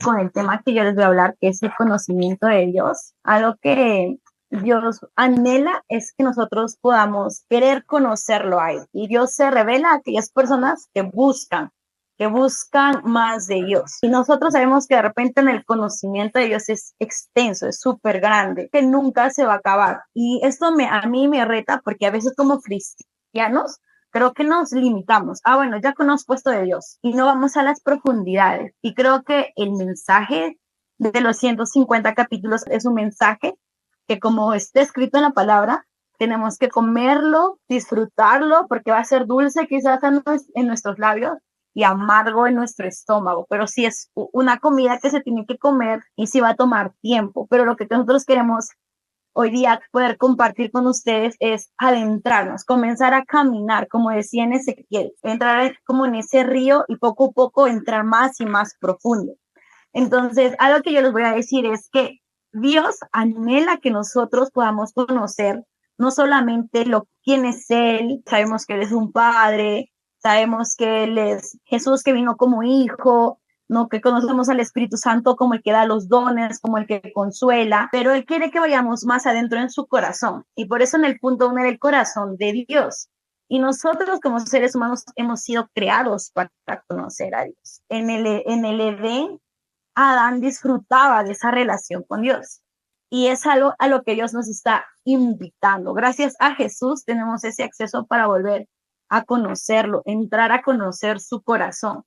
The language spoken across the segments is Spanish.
con el tema que yo les voy a hablar, que es el conocimiento de Dios. Algo que Dios anhela es que nosotros podamos querer conocerlo a Él. Y Dios se revela a aquellas personas que buscan más de Dios. Y nosotros sabemos que de repente en el conocimiento de Dios es extenso, es súper grande, que nunca se va a acabar. Y esto a mí me reta porque a veces como cristianos creo que nos limitamos. Bueno, ya conozco esto de Dios y no vamos a las profundidades. Y creo que el mensaje de los 150 capítulos es un mensaje que, como está escrito en la palabra, tenemos que comerlo, disfrutarlo, porque va a ser dulce quizás en nuestros labios y amargo en nuestro estómago, pero sí es una comida que se tiene que comer y sí va a tomar tiempo, pero lo que nosotros queremos hoy día poder compartir con ustedes es adentrarnos, comenzar a caminar, como decía en Ezequiel, entrar como en ese río y poco a poco entrar más y más profundo. Entonces, algo que yo les voy a decir es que Dios anhela que nosotros podamos conocer no solamente quién es Él, sabemos que Él es un Padre, sabemos que Él es Jesús que vino como hijo, ¿no? Que conocemos al Espíritu Santo como el que da los dones, como el que consuela, pero Él quiere que vayamos más adentro en su corazón. Y por eso en el punto 1 era el corazón de Dios. Y nosotros como seres humanos hemos sido creados para conocer a Dios. En el Edén, Adán disfrutaba de esa relación con Dios. Y es algo a lo que Dios nos está invitando. Gracias a Jesús tenemos ese acceso para volver a conocerlo, entrar a conocer su corazón.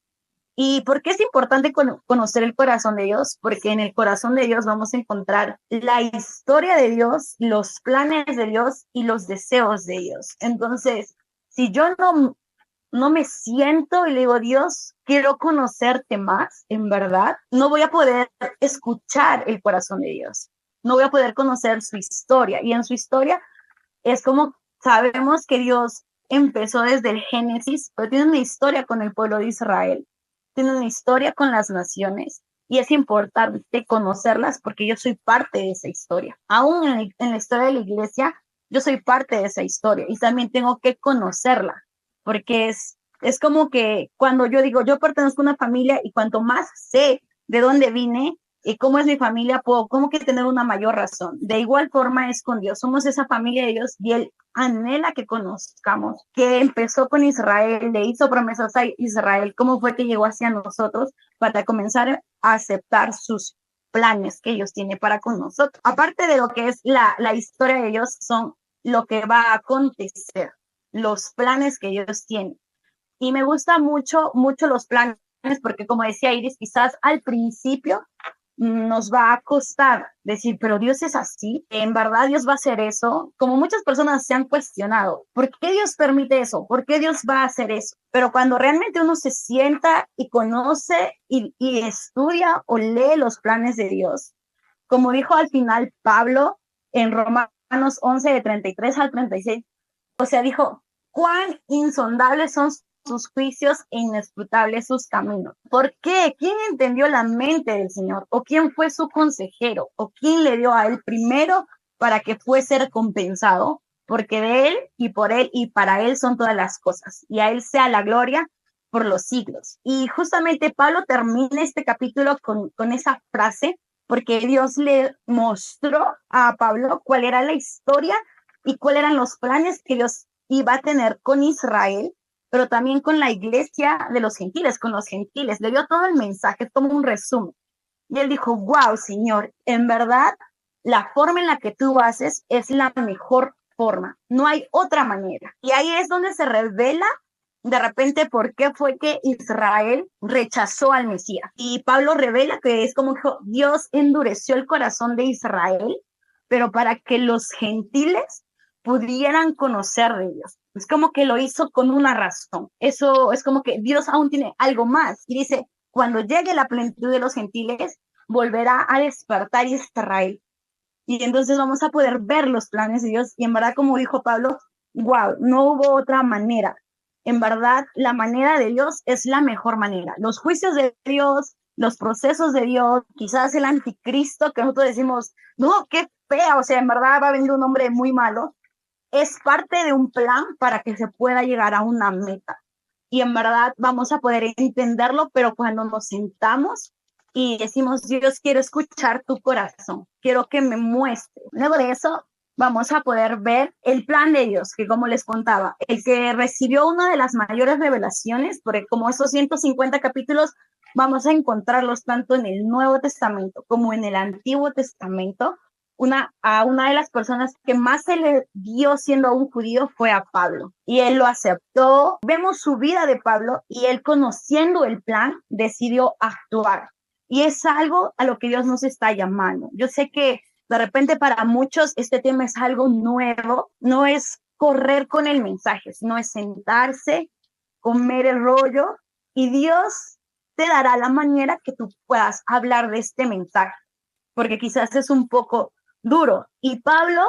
¿Y por qué es importante conocer el corazón de Dios? Porque en el corazón de Dios vamos a encontrar la historia de Dios, los planes de Dios y los deseos de Dios. Entonces, si yo no me siento y le digo, Dios, quiero conocerte más, en verdad, no voy a poder escuchar el corazón de Dios, no voy a poder conocer su historia. Y en su historia es como sabemos que Dios empezó desde el Génesis, pero tiene una historia con el pueblo de Israel, tiene una historia con las naciones. Y es importante conocerlas porque yo soy parte de esa historia. Aún en la historia de la iglesia, yo soy parte de esa historia y también tengo que conocerla porque es como que cuando yo digo, yo pertenezco a una familia y cuanto más sé de dónde vine y cómo es mi familia, puedo como que tener una mayor razón. De igual forma es con Dios, somos esa familia de Dios y Él anhela que conozcamos, que empezó con Israel, le hizo promesas a Israel, cómo fue que llegó hacia nosotros para comenzar a aceptar sus planes que ellos tienen para con nosotros. Aparte de lo que es la historia de ellos, son lo que va a acontecer, los planes que ellos tienen. Y me gusta mucho, mucho los planes, porque como decía Iris, quizás al principio nos va a costar decir, pero Dios es así, en verdad Dios va a hacer eso, como muchas personas se han cuestionado, ¿por qué Dios permite eso? ¿Por qué Dios va a hacer eso? Pero cuando realmente uno se sienta y conoce y estudia o lee los planes de Dios, como dijo al final Pablo en Romanos 11 de 33 al 36, o sea, dijo, cuán insondables son sus juicios e inescrutables sus caminos. ¿Por qué? ¿Quién entendió la mente del Señor? ¿O quién fue su consejero? ¿O quién le dio a él primero para que fuese recompensado? Porque de él y por él y para él son todas las cosas. Y a él sea la gloria por los siglos. Y justamente Pablo termina este capítulo con esa frase, porque Dios le mostró a Pablo cuál era la historia y cuáles eran los planes que Dios iba a tener con Israel, pero también con la iglesia de los gentiles, con los gentiles. Le dio todo el mensaje, como un resumen. Y él dijo, wow, Señor, en verdad, la forma en la que tú haces es la mejor forma. No hay otra manera. Y ahí es donde se revela de repente por qué fue que Israel rechazó al Mesías. Y Pablo revela que es como que Dios endureció el corazón de Israel, pero para que los gentiles pudieran conocer de Dios. Es como que lo hizo con una razón. Eso es como que Dios aún tiene algo más. Y dice, cuando llegue la plenitud de los gentiles, volverá a despertar Israel. Y entonces vamos a poder ver los planes de Dios. Y en verdad, como dijo Pablo, wow, no hubo otra manera. En verdad, la manera de Dios es la mejor manera. Los juicios de Dios, los procesos de Dios, quizás el anticristo, que nosotros decimos, no, qué fea, o sea, en verdad va a venir un hombre muy malo, es parte de un plan para que se pueda llegar a una meta. Y en verdad vamos a poder entenderlo, pero cuando nos sentamos y decimos, Dios, quiero escuchar tu corazón, quiero que me muestre. Luego de eso, vamos a poder ver el plan de Dios, que como les contaba, el que recibió una de las mayores revelaciones, porque como esos 150 capítulos, vamos a encontrarlos tanto en el Nuevo Testamento como en el Antiguo Testamento. A una de las personas que más se le dio siendo un judío fue a Pablo, y él lo aceptó. Vemos su vida de Pablo y él, conociendo el plan, decidió actuar. Y es algo a lo que Dios nos está llamando. Yo sé que de repente para muchos este tema es algo nuevo, no es correr con el mensaje, sino es sentarse, comer el rollo, y Dios te dará la manera que tú puedas hablar de este mensaje, porque quizás es un poco duro. Y Pablo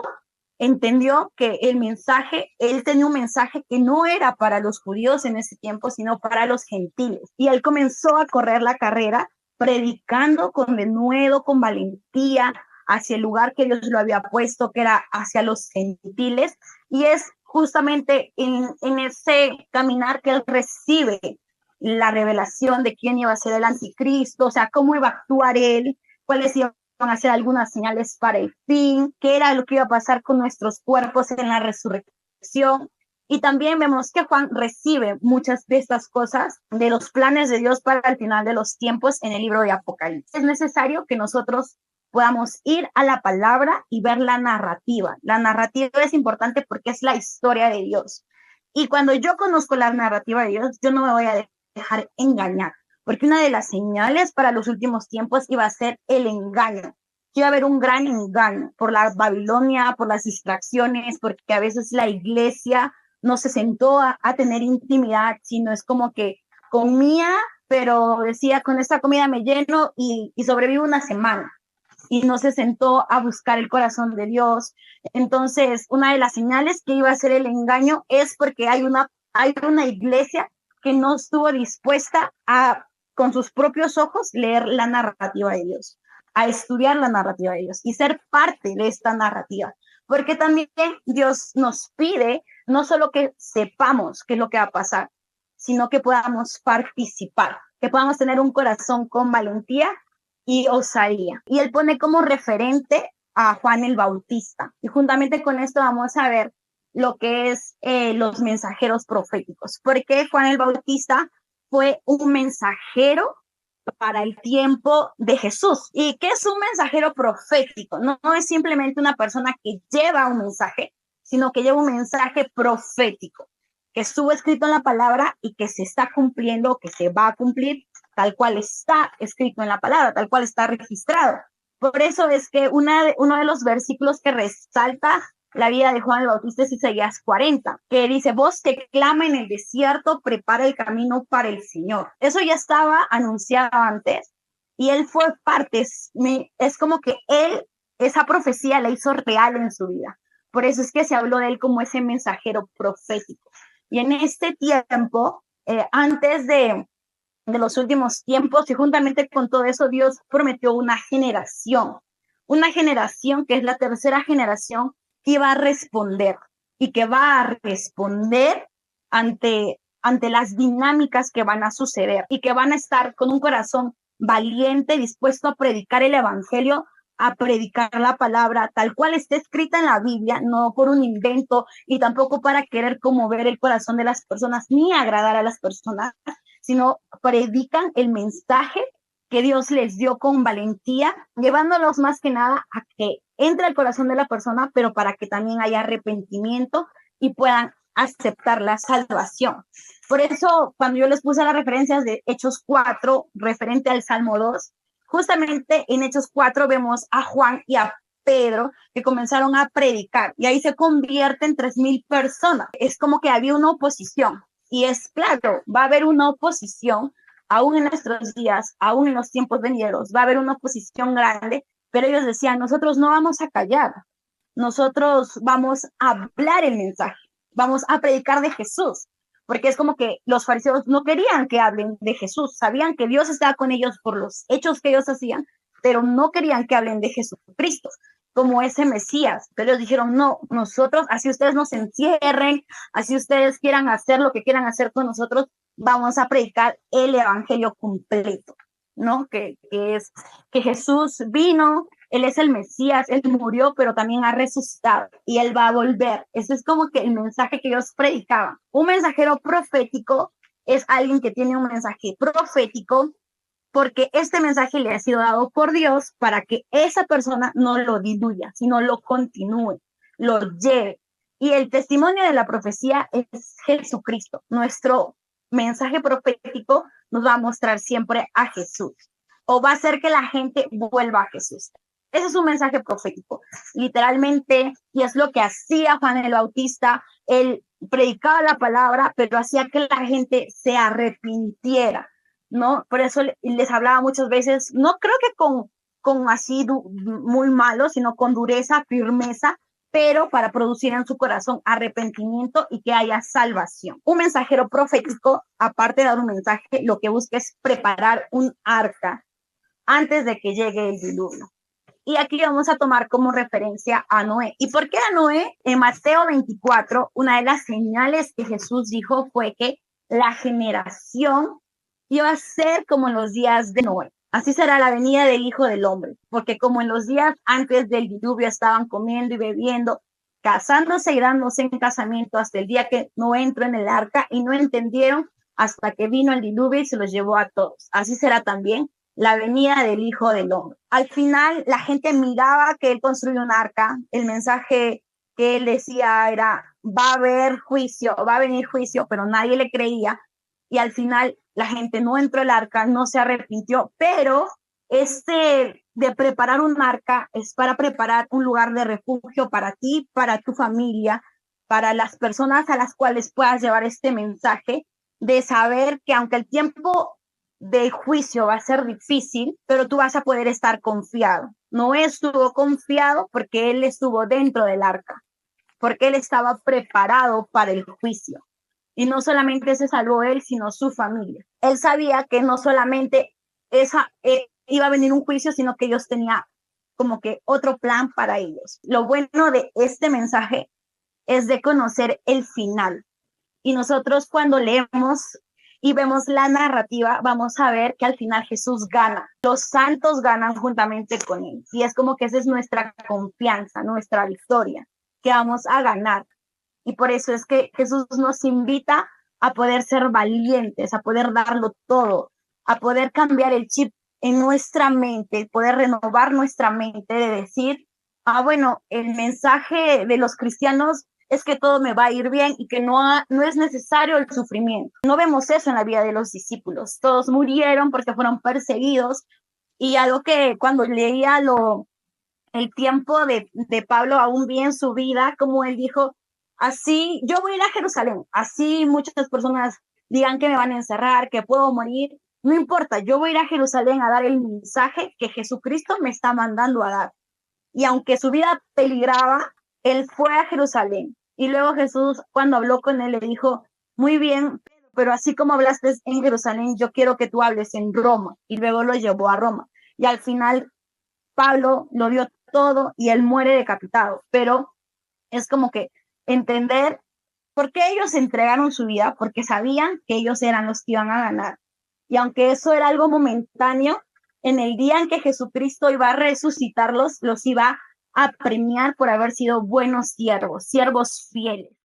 entendió que el mensaje, él tenía un mensaje que no era para los judíos en ese tiempo, sino para los gentiles. Y él comenzó a correr la carrera predicando con denuedo, con valentía, hacia el lugar que Dios lo había puesto, que era hacia los gentiles. Y es justamente en ese caminar que él recibe la revelación de quién iba a ser el anticristo, o sea, cómo iba a actuar él, cuáles iban a hacer algunas señales para el fin, qué era lo que iba a pasar con nuestros cuerpos en la resurrección. Y también vemos que Juan recibe muchas de estas cosas de los planes de Dios para el final de los tiempos en el libro de Apocalipsis. Es necesario que nosotros podamos ir a la palabra y ver la narrativa. La narrativa es importante porque es la historia de Dios. Y cuando yo conozco la narrativa de Dios, yo no me voy a dejar engañar, porque una de las señales para los últimos tiempos iba a ser el engaño. Iba a haber un gran engaño por la Babilonia, por las distracciones, porque a veces la iglesia no se sentó a tener intimidad, sino es como que comía, pero decía, con esta comida me lleno y sobrevivo una semana, y no se sentó a buscar el corazón de Dios. Entonces, una de las señales que iba a ser el engaño es porque hay una iglesia que no estuvo dispuesta a, con sus propios ojos, leer la narrativa de Dios, a estudiar la narrativa de Dios y ser parte de esta narrativa. Porque también Dios nos pide no solo que sepamos qué es lo que va a pasar, sino que podamos participar, que podamos tener un corazón con valentía y osadía. Y él pone como referente a Juan el Bautista. Y juntamente con esto vamos a ver lo que es los mensajeros proféticos. Porque Juan el Bautista fue un mensajero para el tiempo de Jesús. ¿Y qué es un mensajero profético? No es simplemente una persona que lleva un mensaje, sino que lleva un mensaje profético, que estuvo escrito en la palabra y que se está cumpliendo, que se va a cumplir tal cual está escrito en la palabra, tal cual está registrado. Por eso es que uno de los versículos que resalta la vida de Juan el Bautista es Isaías 40, que dice, voz que clama en el desierto, prepara el camino para el Señor. Eso ya estaba anunciado antes y él fue parte, es como que él, esa profecía la hizo real en su vida. Por eso es que se habló de él como ese mensajero profético. Y en este tiempo, antes de los últimos tiempos, y juntamente con todo eso, Dios prometió una generación que es la tercera generación que iba a responder y que va a responder ante las dinámicas que van a suceder y que van a estar con un corazón valiente, dispuesto a predicar el evangelio, a predicar la palabra tal cual está escrita en la Biblia, no por un invento y tampoco para querer conmover el corazón de las personas ni agradar a las personas, sino predican el mensaje que Dios les dio con valentía, llevándolos más que nada a que entre al corazón de la persona, pero para que también haya arrepentimiento y puedan aceptar la salvación. Por eso, cuando yo les puse las referencias de Hechos 4, referente al Salmo 2, justamente en Hechos 4 vemos a Juan y a Pedro que comenzaron a predicar y ahí se convierten 3,000 personas. Es como que había una oposición. Y es claro, va a haber una oposición, aún en nuestros días, aún en los tiempos venideros, va a haber una oposición grande, pero ellos decían, nosotros no vamos a callar, nosotros vamos a hablar el mensaje, vamos a predicar de Jesús, porque es como que los fariseos no querían que hablen de Jesús, sabían que Dios estaba con ellos por los hechos que ellos hacían, pero no querían que hablen de Jesucristo como ese Mesías. Pero ellos dijeron, no, nosotros, así ustedes nos encierren, así ustedes quieran hacer lo que quieran hacer con nosotros, vamos a predicar el evangelio completo. ¿no? Que es que Jesús vino, Él es el Mesías, Él murió, pero también ha resucitado y Él va a volver. Ese es como que el mensaje que ellos predicaban. Un mensajero profético es alguien que tiene un mensaje profético porque este mensaje le ha sido dado por Dios para que esa persona no lo diluya, sino lo continúe, lo lleve. Y el testimonio de la profecía es Jesucristo. Nuestro mensaje profético nos va a mostrar siempre a Jesús o va a hacer que la gente vuelva a Jesús. Ese es un mensaje profético, literalmente, y es lo que hacía Juan el Bautista. Él predicaba la palabra, pero hacía que la gente se arrepintiera, ¿no? Por eso les hablaba muchas veces, no creo que con así muy malo, sino con dureza, firmeza, pero para producir en su corazón arrepentimiento y que haya salvación. Un mensajero profético, aparte de dar un mensaje, lo que busca es preparar un arca antes de que llegue el diluvio. Y aquí vamos a tomar como referencia a Noé. ¿Y por qué a Noé? En Mateo 24, una de las señales que Jesús dijo fue que la generación iba a ser como en los días de Noé. Así será la venida del Hijo del Hombre, porque como en los días antes del diluvio estaban comiendo y bebiendo, casándose y dándose en casamiento hasta el día que Noé entró en el arca y no entendieron hasta que vino el diluvio y se los llevó a todos. Así será también la venida del Hijo del Hombre. Al final la gente miraba que él construyó un arca, el mensaje que él decía era, va a haber juicio, va a venir juicio, pero nadie le creía y al final la gente no entró al arca, no se arrepintió, pero de preparar un arca es para preparar un lugar de refugio para ti, para tu familia, para las personas a las cuales puedas llevar este mensaje de saber que aunque el tiempo de juicio va a ser difícil, pero tú vas a poder estar confiado. Noé estuvo confiado porque él estuvo dentro del arca, porque él estaba preparado para el juicio. Y no solamente se salvó él, sino su familia. Él sabía que no solamente iba a venir un juicio, sino que ellos tenían como que otro plan para ellos. Lo bueno de este mensaje es de conocer el final. Y nosotros cuando leemos y vemos la narrativa, vamos a ver que al final Jesús gana. Los santos ganan juntamente con él. Y es como que esa es nuestra confianza, nuestra victoria, que vamos a ganar. Y por eso es que Jesús nos invita a poder ser valientes, a poder darlo todo, a poder cambiar el chip en nuestra mente, poder renovar nuestra mente de decir, bueno, el mensaje de los cristianos es que todo me va a ir bien y que no es necesario el sufrimiento. No vemos eso en la vida de los discípulos. Todos murieron porque fueron perseguidos. Y algo que cuando leía el tiempo de Pablo aún bien su vida, como él dijo, así yo voy a ir a Jerusalén, así muchas personas digan que me van a encerrar, que puedo morir, no importa, yo voy a ir a Jerusalén a dar el mensaje que Jesucristo me está mandando a dar. Y aunque su vida peligraba, él fue a Jerusalén. Y luego Jesús, cuando habló con él, le dijo, muy bien, pero así como hablaste en Jerusalén, yo quiero que tú hables en Roma. Y luego lo llevó a Roma. Y al final Pablo lo dio todo y él muere decapitado, pero es como que entender por qué ellos entregaron su vida, porque sabían que ellos eran los que iban a ganar. Y aunque eso era algo momentáneo, en el día en que Jesucristo iba a resucitarlos, los iba a premiar por haber sido buenos siervos, siervos fieles.